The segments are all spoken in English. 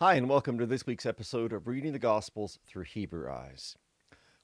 Hi, and welcome to this week's episode of Reading the Gospels Through Hebrew Eyes.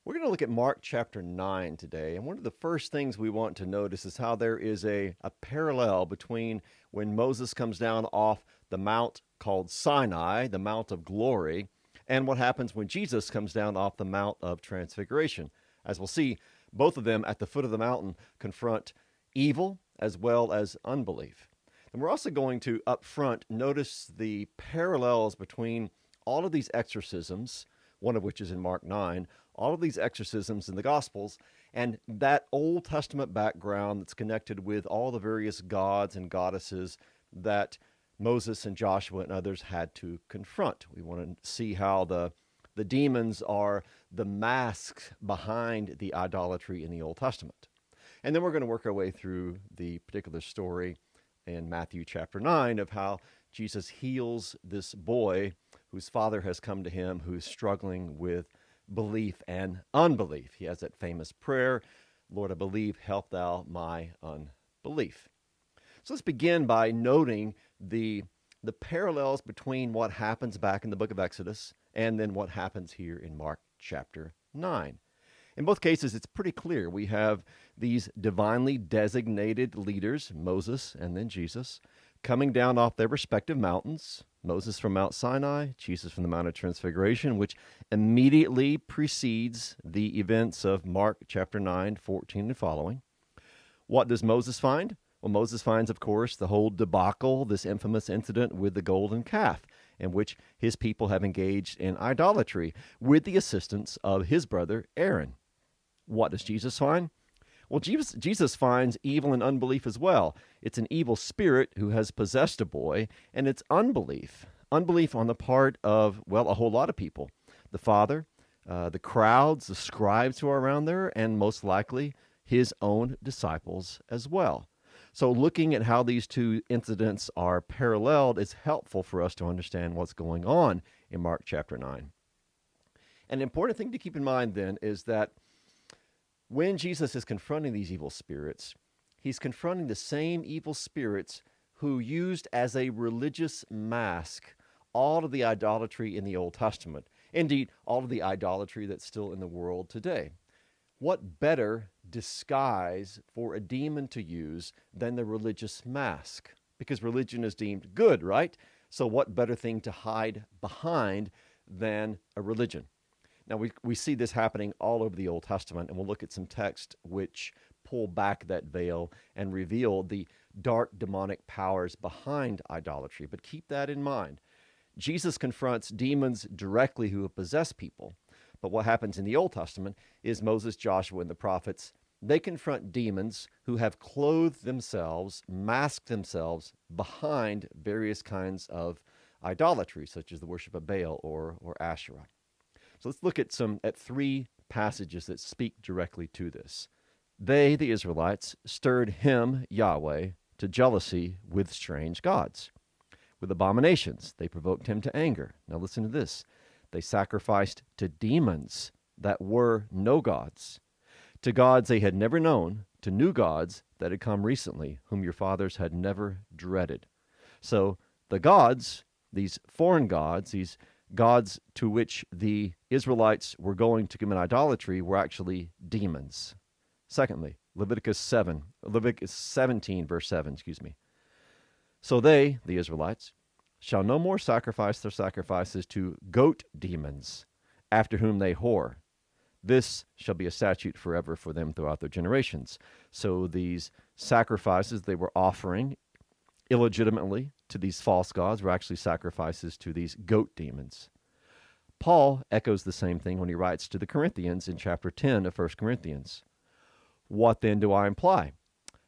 We're going to look at Mark chapter 9 today, and one of the first things we want to notice is how there is a parallel between when Moses comes down off the mount called Sinai, the Mount of Glory, and what happens when Jesus comes down off the Mount of Transfiguration. As we'll see, both of them at the foot of the mountain confront evil as well as unbelief. And we're also going to, up front, notice the parallels between all of these exorcisms, one of which is in Mark 9, all of these exorcisms in the Gospels, and that Old Testament background that's connected with all the various gods and goddesses that Moses and Joshua and others had to confront. We want to see how the demons are the masks behind the idolatry in the Old Testament. And then we're going to work our way through the particular story in Matthew chapter 9 of how Jesus heals this boy whose father has come to him who's struggling with belief and unbelief. He has that famous prayer, Lord, I believe, help thou my unbelief. So let's begin by noting the parallels between what happens back in the book of Exodus and then what happens here in Mark chapter 9. In both cases, it's pretty clear. We have these divinely designated leaders, Moses and then Jesus, coming down off their respective mountains. Moses from Mount Sinai, Jesus from the Mount of Transfiguration, which immediately precedes the events of Mark chapter 9, 14 and following. What does Moses find? Well, Moses finds, of course, the whole debacle, this infamous incident with the golden calf, in which his people have engaged in idolatry with the assistance of his brother Aaron. What does Jesus find? Well, Jesus finds evil and unbelief as well. It's an evil spirit who has possessed a boy, and it's unbelief. Unbelief on the part of, well, a whole lot of people. The father, the crowds, the scribes who are around there, and most likely his own disciples as well. So looking at how these two incidents are paralleled is helpful for us to understand what's going on in Mark chapter 9. An important thing to keep in mind then is that when Jesus is confronting these evil spirits, he's confronting the same evil spirits who used as a religious mask all of the idolatry in the Old Testament. Indeed, all of the idolatry that's still in the world today. What better disguise for a demon to use than the religious mask? Because religion is deemed good, right? So what better thing to hide behind than a religion? Now, we see this happening all over the Old Testament, and we'll look at some texts which pull back that veil and reveal the dark demonic powers behind idolatry. But keep that in mind. Jesus confronts demons directly who have possessed people. But what happens in the Old Testament is Moses, Joshua, and the prophets, they confront demons who have clothed themselves, masked themselves behind various kinds of idolatry, such as the worship of Baal or Asherah. So let's look at three passages that speak directly to this. They, the Israelites, stirred him, Yahweh, to jealousy with strange gods. With abominations, they provoked him to anger. Now listen to this. They sacrificed to demons that were no gods, to gods they had never known, to new gods that had come recently, whom your fathers had never dreaded. So the gods, these foreign gods, these gods to which the Israelites were going to commit idolatry were actually demons. Secondly, Leviticus 17, verse 7, So they, the Israelites, shall no more sacrifice their sacrifices to goat demons, after whom they whore. This shall be a statute forever for them throughout their generations. So these sacrifices they were offering illegitimately to these false gods were actually sacrifices to these goat demons. Paul echoes the same thing when he writes to the Corinthians in chapter 10 of 1 Corinthians. What then do I imply?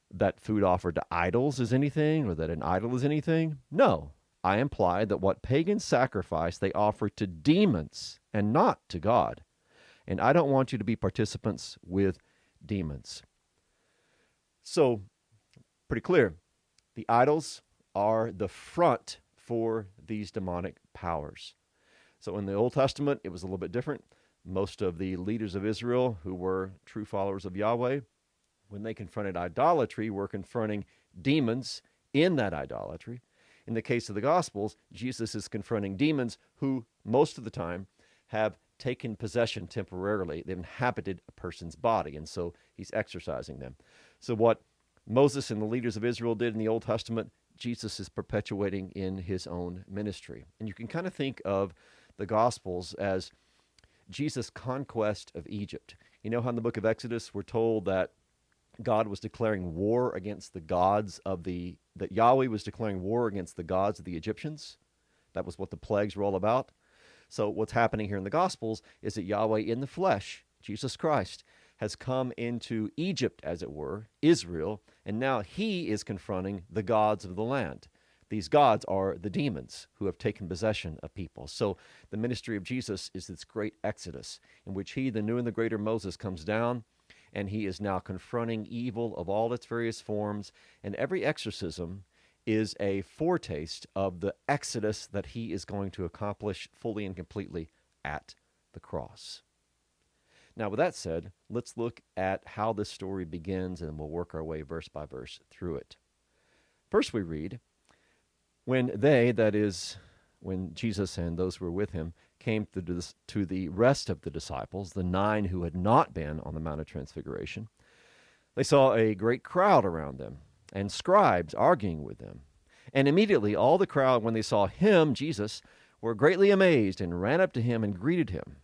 That food offered to idols is anything, or that an idol is anything? No. I imply that what pagans sacrifice they offer to demons and not to God. And I don't want you to be participants with demons. So, pretty clear. The idols are the front for these demonic powers. So in the Old Testament, it was a little bit different. Most of the leaders of Israel who were true followers of Yahweh, when they confronted idolatry, were confronting demons in that idolatry. in the case of the Gospels, Jesus is confronting demons who, most of the time, have taken possession temporarily. They've inhabited a person's body, and so he's exorcising them. So what Moses and the leaders of Israel did in the Old Testament, Jesus is perpetuating in his own ministry. And you can kind of think of the Gospels as Jesus' conquest of Egypt. You know how in the book of Exodus we're told that God was declaring war against the gods of that Yahweh was declaring war against the gods of the Egyptians? That was what the plagues were all about. So what's happening here in the Gospels is that Yahweh in the flesh, Jesus Christ, has come into Egypt, as it were, Israel, and now he is confronting the gods of the land. These gods are the demons who have taken possession of people. So the ministry of Jesus is this great exodus in which he, the new and the greater Moses, comes down, and he is now confronting evil of all its various forms, and every exorcism is a foretaste of the exodus that he is going to accomplish fully and completely at the cross. Now, with that said, let's look at how this story begins, and we'll work our way verse by verse through it. First we read, when they, that is, when Jesus and those who were with him, came to the rest of the disciples, the 9 who had not been on the Mount of Transfiguration, they saw a great crowd around them, and scribes arguing with them. And immediately all the crowd, when they saw him, Jesus, were greatly amazed and ran up to him and greeted him.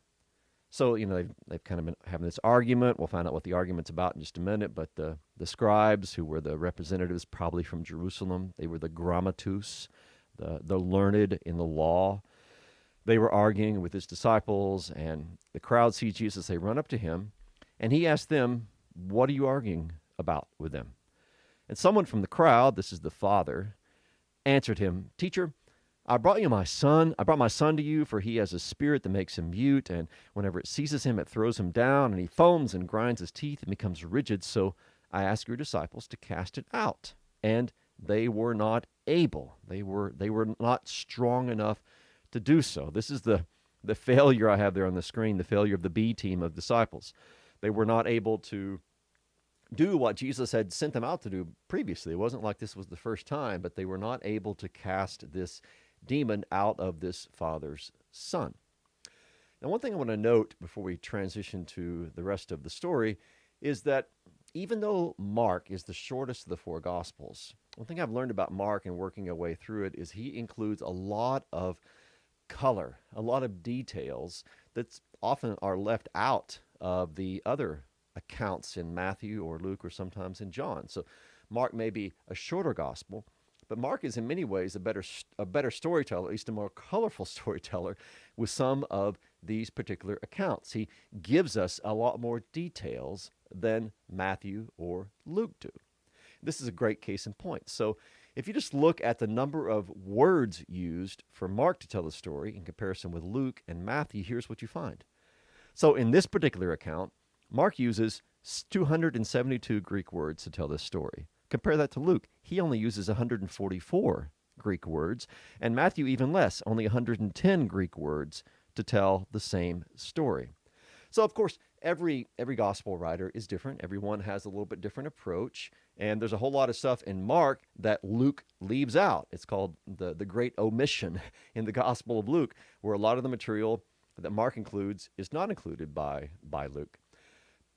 So, they've kind of been having this argument. We'll find out what the argument's about in just a minute. But the scribes, who were the representatives probably from Jerusalem, they were the grammatus, the learned in the law. They were arguing with his disciples, and the crowd see Jesus. They run up to him, and he asked them, "What are you arguing about with them?" And someone from the crowd, this is the father, answered him, "Teacher, I brought my son to you, for he has a spirit that makes him mute, and whenever it seizes him, it throws him down, and he foams and grinds his teeth and becomes rigid. So I asked your disciples to cast it out, and they were not able. They were not strong enough to do so." This is the failure I have there on the screen, the failure of the B team of disciples. They were not able to do what Jesus had sent them out to do previously. It wasn't like this was the first time, but they were not able to cast this demon out of this father's son. Now, one thing I want to note before we transition to the rest of the story is that even though Mark is the shortest of the 4 Gospels, one thing I've learned about Mark and working our way through it is he includes a lot of color, a lot of details that often are left out of the other accounts in Matthew or Luke or sometimes in John. So Mark may be a shorter gospel, but Mark is in many ways a better storyteller, at least a more colorful storyteller with some of these particular accounts. He gives us a lot more details than Matthew or Luke do. This is a great case in point. So if you just look at the number of words used for Mark to tell the story in comparison with Luke and Matthew, here's what you find. So in this particular account, Mark uses 272 Greek words to tell this story. Compare that to Luke. He only uses 144 Greek words, and Matthew even less, only 110 Greek words to tell the same story. So, of course, every gospel writer is different. Everyone has a little bit different approach, and there's a whole lot of stuff in Mark that Luke leaves out. It's called the great omission in the Gospel of Luke, where a lot of the material that Mark includes is not included by Luke.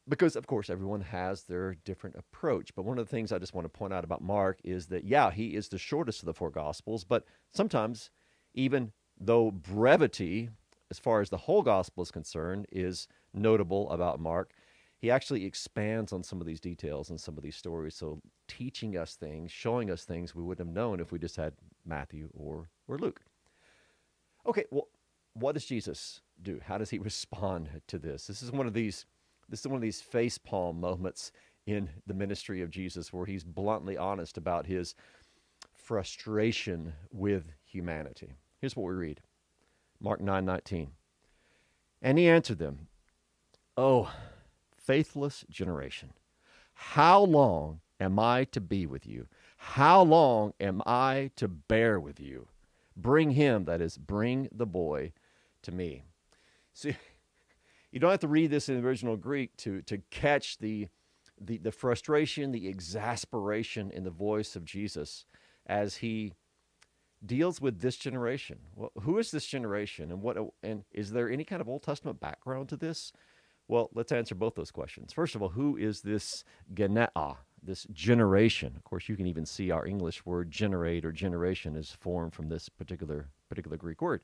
Because, of course, everyone has their different approach. But one of the things I just want to point out about Mark is that, he is the shortest of the 4 Gospels, but sometimes, even though brevity, as far as the whole Gospel is concerned, is notable about Mark, he actually expands on some of these details and some of these stories, so teaching us things, showing us things we wouldn't have known if we just had Matthew or Luke. Okay, well, what does Jesus do? How does he respond to this? This is one of these facepalm moments in the ministry of Jesus where he's bluntly honest about his frustration with humanity. Here's what we read. Mark 9:19. And he answered them, "Oh, faithless generation, how long am I to be with you? How long am I to bear with you? Bring him," that is, bring the boy, "to me." See, you don't have to read this in the original Greek to catch the frustration, the exasperation in the voice of Jesus as he deals with this generation. Well, who is this generation, and is there any kind of Old Testament background to this? Well, let's answer both those questions. First of all, who is this genea, this generation? Of course, you can even see our English word generate or generation is formed from this particular Greek word.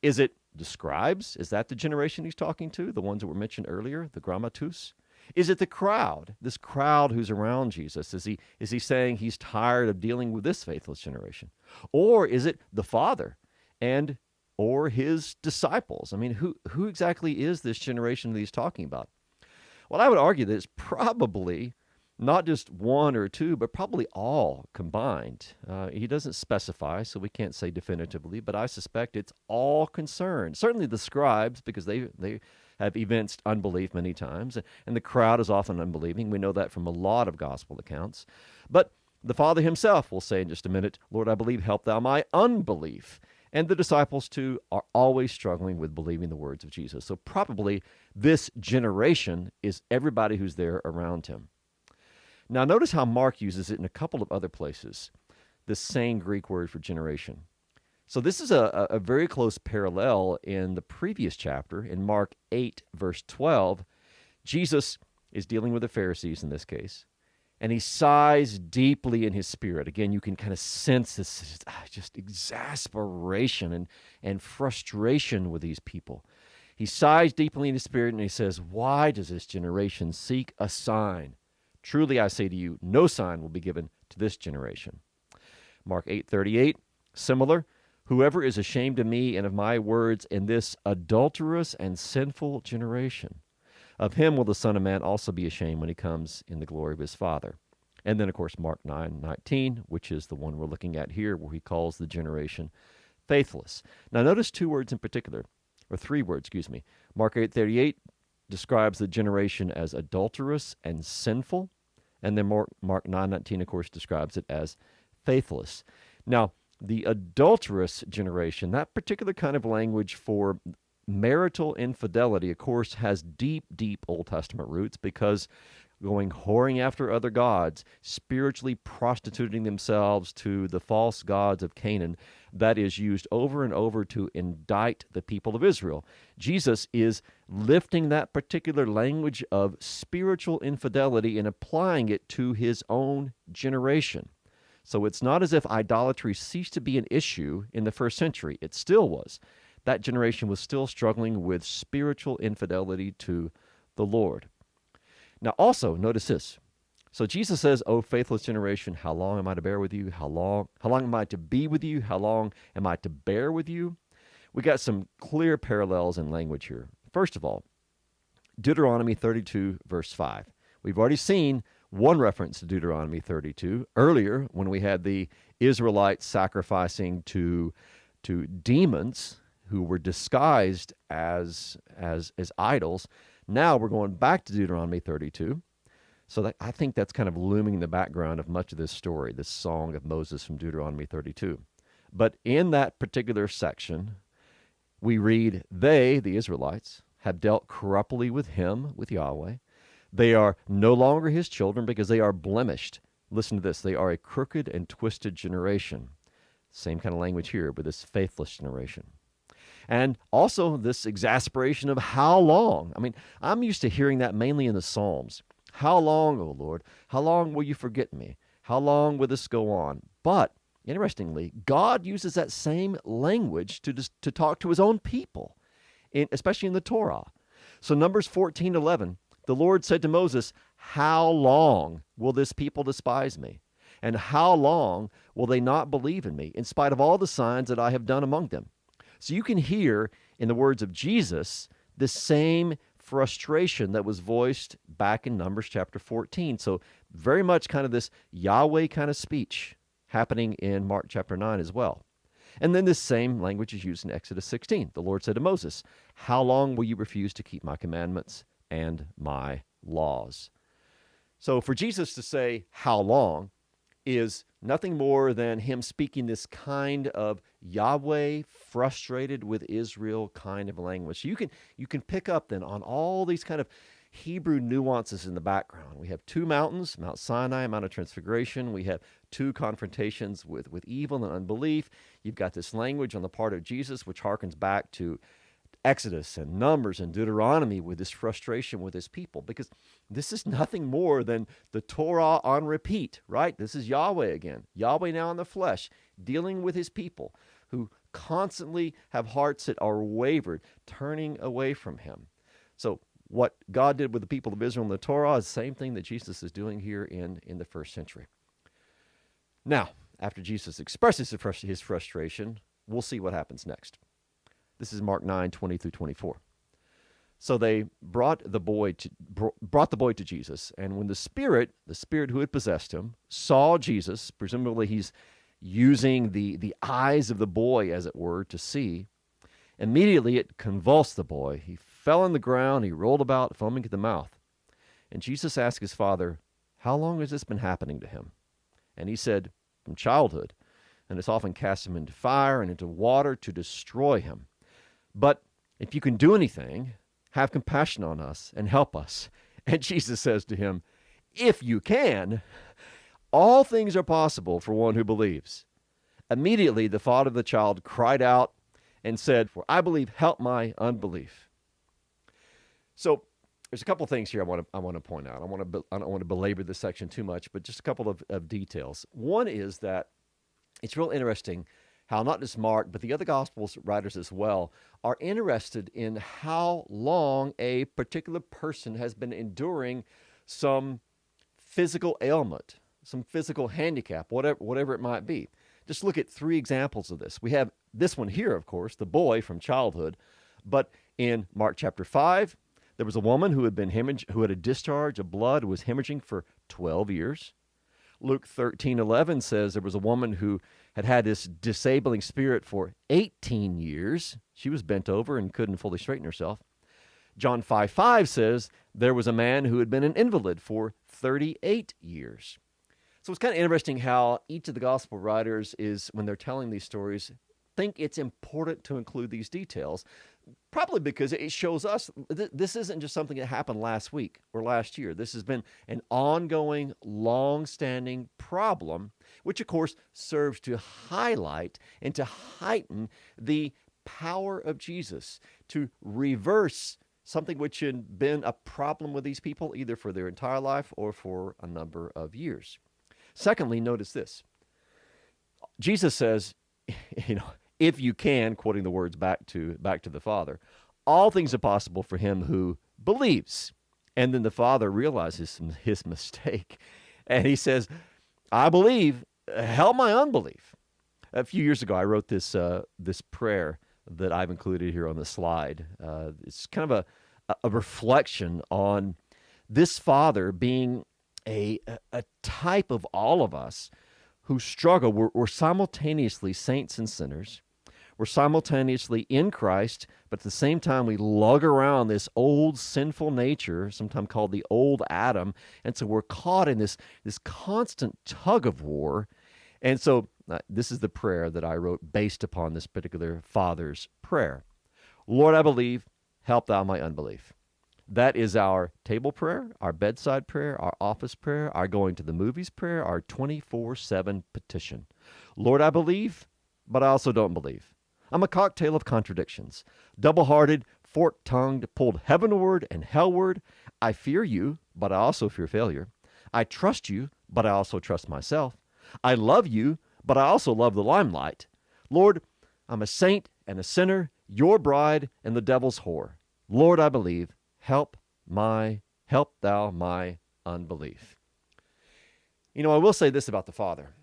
Is it the scribes? Is that the generation he's talking to? The ones that were mentioned earlier, the grammatus? Is it the crowd? This crowd who's around Jesus? Is he saying he's tired of dealing with this faithless generation? Or is it the Father and or his disciples? I mean, who exactly is this generation that he's talking about? Well, I would argue that it's probably not just one or two, but probably all combined. He doesn't specify, so we can't say definitively, but I suspect it's all concerned. Certainly the scribes, because they have evinced unbelief many times, and the crowd is often unbelieving. We know that from a lot of gospel accounts. But the Father himself will say in just a minute, Lord, I believe, help thou my unbelief. And the disciples, too, are always struggling with believing the words of Jesus. So probably this generation is everybody who's there around him. Now, notice how Mark uses it in a couple of other places, this same Greek word for generation. So this is a very close parallel in the previous chapter. In Mark 8, verse 12, Jesus is dealing with the Pharisees in this case, and he sighs deeply in his spirit. Again, you can kind of sense this just exasperation and frustration with these people. He sighs deeply in his spirit, and he says, why does this generation seek a sign? Truly I say to you, no sign will be given to this generation. Mark 8:38, similar. Whoever is ashamed of me and of my words in this adulterous and sinful generation, of him will the Son of Man also be ashamed when he comes in the glory of his Father. And then, of course, Mark 9:19, which is the one we're looking at here, where he calls the generation faithless. Now, notice two words in particular, or three words, Mark 8:38 describes the generation as adulterous and sinful. And then Mark 9:19, of course, describes it as faithless. Now, the adulterous generation, that particular kind of language for marital infidelity, of course, has deep, deep Old Testament roots, because going whoring after other gods, spiritually prostituting themselves to the false gods of Canaan, that is used over and over to indict the people of Israel. Jesus is lifting that particular language of spiritual infidelity and applying it to his own generation. So it's not as if idolatry ceased to be an issue in the first century. It still was. That generation was still struggling with spiritual infidelity to the Lord. Now also, notice this. So Jesus says, O faithless generation, how long am I to bear with you? How long am I to be with you? How long am I to bear with you? We got some clear parallels in language here. First of all, Deuteronomy 32, verse 5. We've already seen one reference to Deuteronomy 32 earlier when we had the Israelites sacrificing to demons who were disguised as idols. Now we're going back to Deuteronomy 32. So I think that's kind of looming in the background of much of this story, this song of Moses from Deuteronomy 32. But in that particular section, we read, they, the Israelites, have dealt corruptly with him, with Yahweh. They are no longer his children because they are blemished. Listen to this. They are a crooked and twisted generation. Same kind of language here with this faithless generation. And also this exasperation of how long. I mean, I'm used to hearing that mainly in the Psalms. How long, O Lord? How long will you forget me? How long will this go on? But, interestingly, God uses that same language to talk to his own people, especially in the Torah. So Numbers 14:11, the Lord said to Moses, how long will this people despise me? And how long will they not believe in me, in spite of all the signs that I have done among them? So you can hear in the words of Jesus the same frustration that was voiced back in Numbers chapter 14. So very much kind of this Yahweh kind of speech happening in Mark chapter 9 as well. And then this same language is used in Exodus 16. The Lord said to Moses, how long will you refuse to keep my commandments and my laws? So for Jesus to say how long is nothing more than him speaking this kind of Yahweh frustrated with Israel kind of language. So you can pick up then on all these kind of, Hebrew nuances in the background. We have two mountains, Mount Sinai, Mount of Transfiguration. We have two confrontations with evil and unbelief. You've got this language on the part of Jesus, which harkens back to Exodus and Numbers and Deuteronomy with this frustration with his people, because this is nothing more than the Torah on repeat, right? This is Yahweh again. Yahweh now in the flesh, dealing with his people who constantly have hearts that are wavered, turning away from him. So what God did with the people of Israel in the Torah is the same thing that Jesus is doing here in the first century. Now, after Jesus expresses his frustration, we'll see what happens next. This is Mark 9:20 through 24. So they brought the boy to Jesus, and when the spirit who had possessed him, saw Jesus, presumably he's using the eyes of the boy, as it were, to see, immediately it convulsed the boy. He fell on the ground, he rolled about, foaming at the mouth. And Jesus asked his father, "How long has this been happening to him?" And he said, "From childhood, and it's often cast him into fire and into water to destroy him. But if you can do anything, have compassion on us and help us." And Jesus says to him, "If you can, all things are possible for one who believes." Immediately the father of the child cried out and said, "For I believe, help my unbelief." So there's a couple of things here I want to point out. I don't want to belabor this section too much, but just a couple of details. One is that it's real interesting how not just Mark, but the other Gospels writers as well, are interested in how long a particular person has been enduring some physical ailment, some physical handicap, whatever it might be. Just look at three examples of this. We have this one here, of course, the boy from childhood. But in Mark chapter 5, there was a woman who had a discharge of blood, who was hemorrhaging for 12 years. Luke 13:11 says there was a woman who had this disabling spirit for 18 years. She was bent over and couldn't fully straighten herself. John 5:5 says there was a man who had been an invalid for 38 years. So it's kind of interesting how each of the gospel writers is, when they're telling these stories, think it's important to include these details, probably because it shows us this isn't just something that happened last week or last year. This has been an ongoing, long-standing problem, which, of course, serves to highlight and to heighten the power of Jesus to reverse something which had been a problem with these people, either for their entire life or for a number of years. Secondly, notice this. Jesus says, if you can, quoting the words back to the Father, all things are possible for him who believes. And then the Father realizes his mistake, and he says, "I believe, help my unbelief." A few years ago, I wrote this prayer that I've included here on the slide. It's kind of a reflection on this Father being a type of all of us who struggle. We're simultaneously saints and sinners. We're simultaneously in Christ, but at the same time we lug around this old sinful nature, sometimes called the old Adam, and so we're caught in this constant tug of war. And so this is the prayer that I wrote based upon this particular Father's prayer. Lord, I believe, help thou my unbelief. That is our table prayer, our bedside prayer, our office prayer, our going to the movies prayer, our 24/7 petition. Lord, I believe, but I also don't believe. I'm a cocktail of contradictions, double-hearted, fork-tongued, pulled heavenward and hellward. I fear you, but I also fear failure. I trust you, but I also trust myself. I love you, but I also love the limelight. Lord, I'm a saint and a sinner, your bride and the devil's whore. Lord, I believe, help thou my unbelief. I will say this about the Father.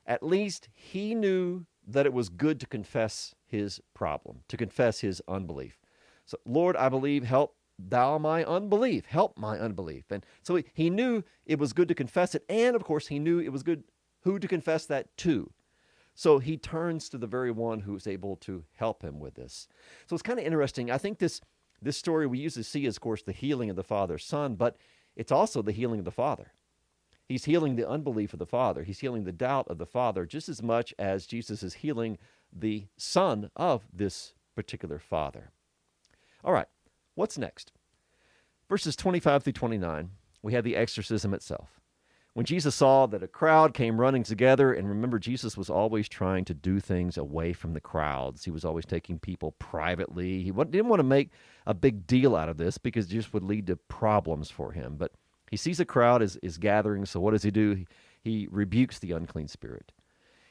At least he knew that it was good to confess his problem, to confess his unbelief. So, Lord, I believe, help thou my unbelief, help my unbelief. And so he knew it was good to confess it, and of course he knew it was good who to confess that to. So he turns to the very one who is able to help him with this. So it's kind of interesting. I think this story we usually see as, of course, the healing of the Father's Son, but it's also the healing of the Father. He's healing the unbelief of the Father. He's healing the doubt of the Father just as much as Jesus is healing the Son of this particular Father. All right, what's next? Verses 25 through 29, we have the exorcism itself. When Jesus saw that a crowd came running together, and remember, Jesus was always trying to do things away from the crowds. He was always taking people privately. He didn't want to make a big deal out of this because it just would lead to problems for him. But he sees a crowd is gathering, so what does he do? He rebukes the unclean spirit.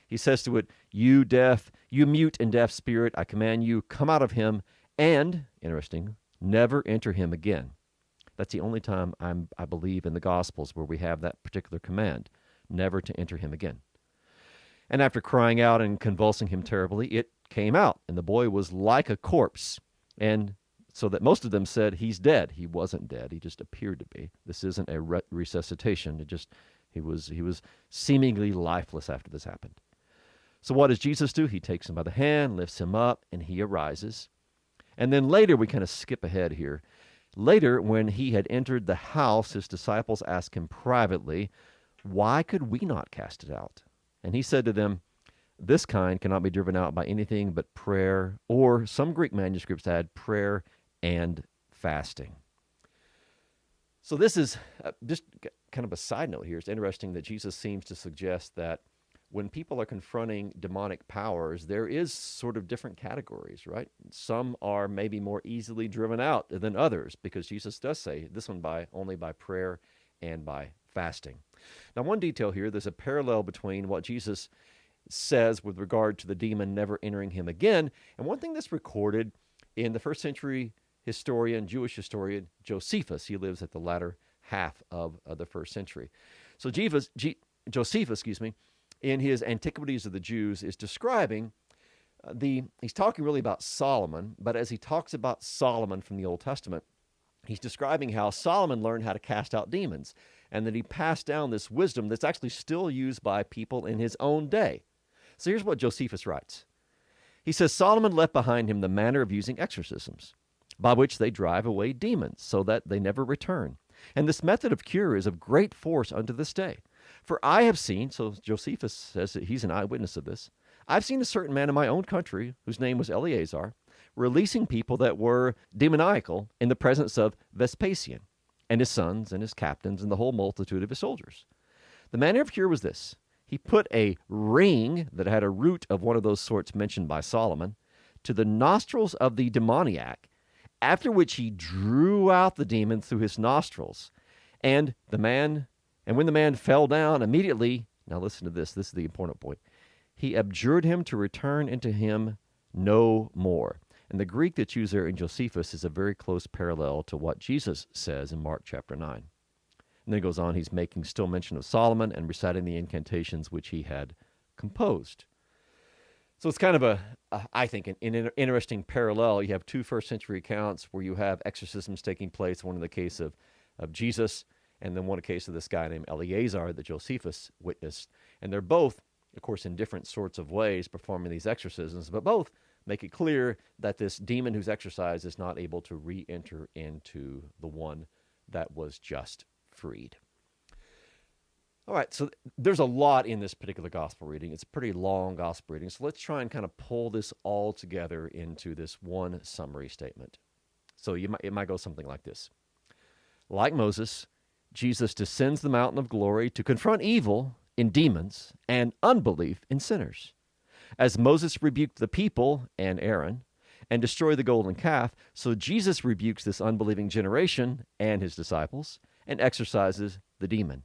He says to it, "You deaf, you mute and deaf spirit, I command you, come out of him, and," interesting, "never enter him again." That's the only time I believe in the Gospels where we have that particular command, never to enter him again. And after crying out and convulsing him terribly, it came out, and the boy was like a corpse. And so that most of them said, "He's dead." He wasn't dead. He just appeared to be. This isn't a resuscitation. He was seemingly lifeless after this happened. So what does Jesus do? He takes him by the hand, lifts him up, and he arises. And then later, we kind of skip ahead here. Later, when he had entered the house, his disciples asked him privately, "Why could we not cast it out?" And he said to them, "This kind cannot be driven out by anything but prayer," or some Greek manuscripts add prayer and fasting. So this is just kind of a side note here. It's interesting that Jesus seems to suggest that when people are confronting demonic powers, there is sort of different categories, right? Some are maybe more easily driven out than others, because Jesus does say this one only by prayer and by fasting. Now, one detail here, there's a parallel between what Jesus says with regard to the demon never entering him again, and one thing that's recorded in the first century Jewish historian Josephus. He lives at the latter half of the first century. So Josephus, in his Antiquities of the Jews, is describing he's talking really about Solomon, but as he talks about Solomon from the Old Testament, he's describing how Solomon learned how to cast out demons, and that he passed down this wisdom that's actually still used by people in his own day. So here's what Josephus writes. He says, "Solomon left behind him the manner of using exorcisms, by which they drive away demons, so that they never return. And this method of cure is of great force unto this day. For I have seen," so Josephus says that he's an eyewitness of this, "I've seen a certain man in my own country, whose name was Eleazar, releasing people that were demoniacal in the presence of Vespasian, and his sons, and his captains, and the whole multitude of his soldiers. The manner of cure was this. He put a ring that had a root of one of those sorts mentioned by Solomon to the nostrils of the demoniac, after which he drew out the demon through his nostrils. And when the man fell down immediately," now listen to this is the important point, "he abjured him to return into him no more." And the Greek that's used there in Josephus is a very close parallel to what Jesus says in Mark chapter 9. And then it goes on, he's making still mention of Solomon and reciting the incantations which he had composed. So it's kind of I think, an interesting parallel. You have two first-century accounts where you have exorcisms taking place, one in the case of Jesus, and then one in the case of this guy named Eleazar that Josephus witnessed. And they're both, of course, in different sorts of ways performing these exorcisms, but both make it clear that this demon who's exorcised is not able to re-enter into the one that was just freed. All right, so there's a lot in this particular gospel reading. It's a pretty long gospel reading, so let's try and kind of pull this all together into this one summary statement. So it might go something like this. Like Moses, Jesus descends the mountain of glory to confront evil in demons and unbelief in sinners. As Moses rebuked the people and Aaron and destroyed the golden calf, so Jesus rebukes this unbelieving generation and his disciples and exorcises the demon.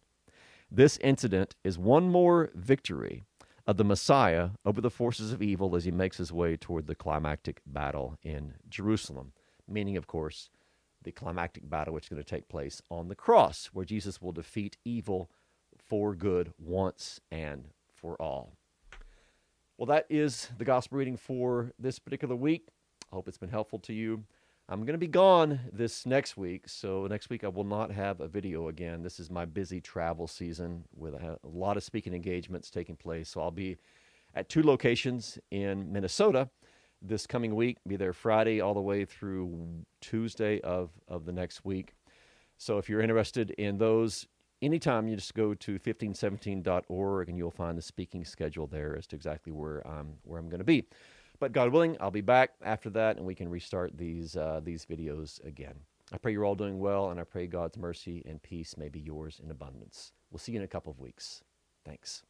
This incident is one more victory of the Messiah over the forces of evil as he makes his way toward the climactic battle in Jerusalem, meaning, of course, the climactic battle which is going to take place on the cross, where Jesus will defeat evil for good once and for all. Well, that is the gospel reading for this particular week. I hope it's been helpful to you. I'm going to be gone this next week, so next week I will not have a video again. This is my busy travel season with a lot of speaking engagements taking place, so I'll be at 2 locations in Minnesota this coming week, be there Friday all the way through Tuesday of the next week. So if you're interested in those, anytime you just go to 1517.org and you'll find the speaking schedule there as to exactly where I'm going to be. But God willing, I'll be back after that, and we can restart these videos again. I pray you're all doing well, and I pray God's mercy and peace may be yours in abundance. We'll see you in a couple of weeks. Thanks.